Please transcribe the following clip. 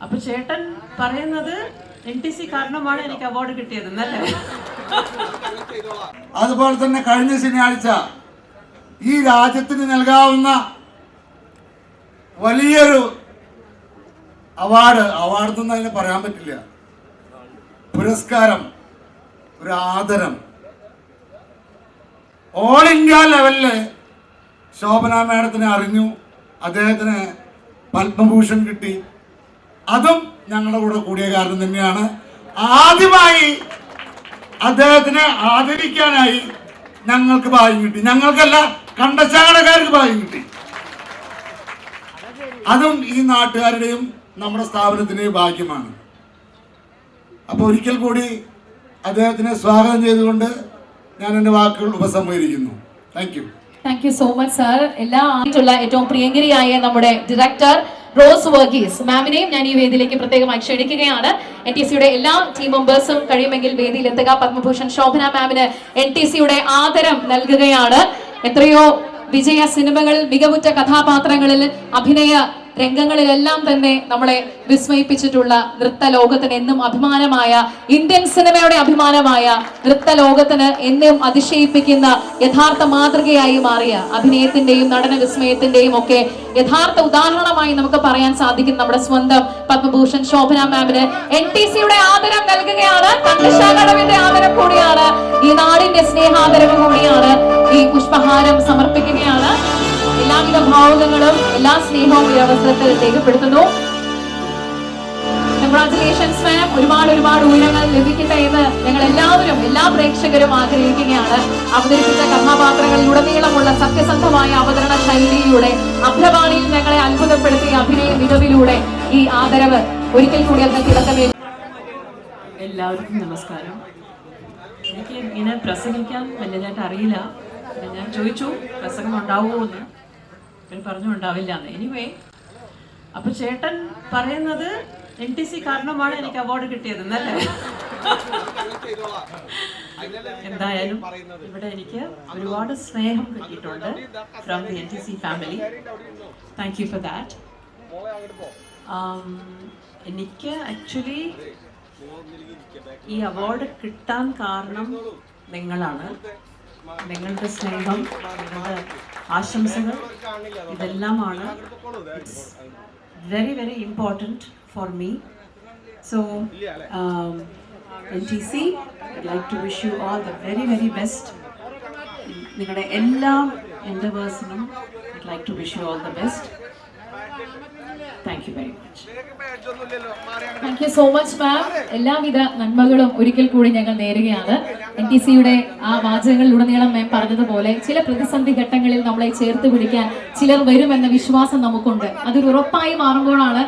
അപ്പൊ ചേട്ടൻ പറയുന്നത് NTC കാരണമാണ് എനിക്ക് അവാർഡ് കിട്ടിയതെന്നല്ലേ? അതുപോലെ തന്നെ കഴിഞ്ഞ ശനിയാഴ്ച ഈ രാജ്യത്തിന് നൽകാവുന്ന വലിയൊരു അവാർഡ് എന്നൊന്നും അതിന് പറയാൻ പറ്റില്ല, പുരസ്കാരം, ഒരു ആദരം ഓൾ ഇന്ത്യ ലെവലില് ശോഭന മാഡത്തിനെ അറിഞ്ഞു, അദ്ദേഹത്തിന് പത്മഭൂഷൺ കിട്ടി. അതും ഞങ്ങളുടെ കൂടെ കൂടിയ കാരണം തന്നെയാണ്. ആദ്യമായി അദ്ദേഹത്തിനെ ആദരിക്കാനായി ഞങ്ങൾക്ക് ഭാഗ്യം കിട്ടി, ഞങ്ങൾക്കല്ല കണ്ടച്ചാകടക്കാർക്ക് ഭാഗ്യം കിട്ടി. അതും ഈ നാട്ടുകാരുടെയും നമ്മുടെ സ്ഥാപനത്തിന്റെയും ഭാഗ്യമാണ്. അപ്പോൾ ഒരിക്കൽ കൂടി അദ്ദേഹത്തിനെ സ്വാഗതം ചെയ്തുകൊണ്ട് ഞാൻ എൻ്റെ വാക്കുകൾ ഉപസംഹരിക്കുന്നു. Thank you so much sir. എല്ലാ ആയിട്ടുള്ള ഏറ്റവും പ്രിയങ്കരിയായ നമ്മുടെ ഡയറക്ടർ റോസ് വർഗീസ് മാമിനെയും ഞാൻ ഈ വേദിയിലേക്ക് പ്രത്യേകമായി ക്ഷണിക്കുകയാണ്. NTCയുടെ എല്ലാ ടീം മെമ്പേഴ്സും കഴിയുമെങ്കിൽ വേദിയിൽ എത്തുക. പത്മഭൂഷൺ ശോഭന മാമിന് NTCയുടെ ആദരം നൽകുകയാണ്. എത്രയോ വിജയ സിനിമകളിൽ മികവുറ്റ കഥാപാത്രങ്ങളിൽ അഭിനയ രംഗങ്ങളിലെല്ലാം തന്നെ നമ്മളെ വിസ്മയിപ്പിച്ചിട്ടുള്ള നൃത്ത ലോകത്തിന് എന്നും അഭിമാനമായ, ഇന്ത്യൻ സിനിമയുടെ അഭിമാനമായ, നൃത്ത ലോകത്തിന് എന്നും അതിശയിപ്പിക്കുന്ന യഥാർത്ഥ മാതൃകയായി മാറിയ അഭിനയത്തിന്റെയും നടന വിസ്മയത്തിന്റെയും ഒക്കെ യഥാർത്ഥ ഉദാഹരണമായി നമുക്ക് പറയാൻ സാധിക്കും നമ്മുടെ സ്വന്തം പത്മഭൂഷൺ ശോഭന മാമിന് NTCയുടെ ആദരം നൽകുകയാണ്. കണ്ടശാകടവിന്റെ ആദരം കൂടിയാണ്, ഈ നാടിന്റെ സ്നേഹാദരവ് കൂടിയാണ്. ഈ പുഷ്പഹാരം സമർപ്പിക്കുകയാണ്. എല്ലാവിധ ഭാവുകങ്ങളും എല്ലാ സ്നേഹവും ഈ അവസരത്തിൽ രേഖപ്പെടുത്തുന്നു. കൺഗ്രാറ്റുലേഷൻസ് മാം. ഒരുപാട് ഉയരങ്ങൾ ലഭിക്കട്ടെ എന്ന് ഞങ്ങൾ എല്ലാവരും, എല്ലാ പ്രേക്ഷകരും ആഗ്രഹിക്കുകയാണ്. അവതരിപ്പിച്ച കഥാപാത്രങ്ങളിലുടനീളമുള്ള സത്യസന്ധമായ അവതരണ ശൈലിയിലൂടെ, അഭ്രവാണിയിൽ ഞങ്ങളെ അത്ഭുതപ്പെടുത്തിയ അഭിനയ മികവിലൂടെ ഈ ആദരവ് ഒരിക്കൽ കൂടി അതിന് തിളക്കമേ. എല്ലാവർക്കും നമസ്കാരം. എനിക്ക് ഇങ്ങനെ പ്രസംഗിക്കാൻ വലിയതായിട്ട് അറിയില്ല. ഞാൻ ചോദിച്ചു പ്രസംഗം ഉണ്ടാവുമോ എന്ന്. പറഞ്ഞു ഉണ്ടാവില്ല എന്ന്. എനിവേ, അപ്പൊ ചേട്ടൻ പറയുന്നത് NTC കാരണമാണ് എനിക്ക് അവാർഡ് കിട്ടിയതെന്നല്ലേ? എന്തായാലും ഇവിടെ എനിക്ക് ഒരുപാട് സ്നേഹം കിട്ടിയിട്ടുണ്ട് from the NTC family. Thank you for that. എനിക്ക് ആക്ച്വലി ഈ അവാർഡ് കിട്ടാൻ കാരണം നിങ്ങളാണ്. നിങ്ങളുടെ സ്നേഹം, നിങ്ങളുടെ ആശംസകൾ, ഇതെല്ലാമാണ് very very important for me. So NTC, I'd like to wish you all the very very best. നിങ്ങളുടെ എല്ലാ എൻഡവേഴ്സിനും I'd like to wish you all the best. Thank you very much. Thank you so much ma'am. എല്ലാവിധ നന്മകളും ഒരിക്കൽ കൂടി ഞങ്ങൾ നേരുകയാണ്. NTCയുടെ ആ വാചകങ്ങളിലുടനീളം മാം പറഞ്ഞതുപോലെ ചില പ്രതിസന്ധി ഘട്ടങ്ങളിൽ നമ്മളെ ചേർത്ത് പിടിക്കാൻ ചിലർ വരുമെന്ന വിശ്വാസം നമുക്കുണ്ട്. അതൊരു ഉറപ്പായി മാറുമ്പോഴാണ്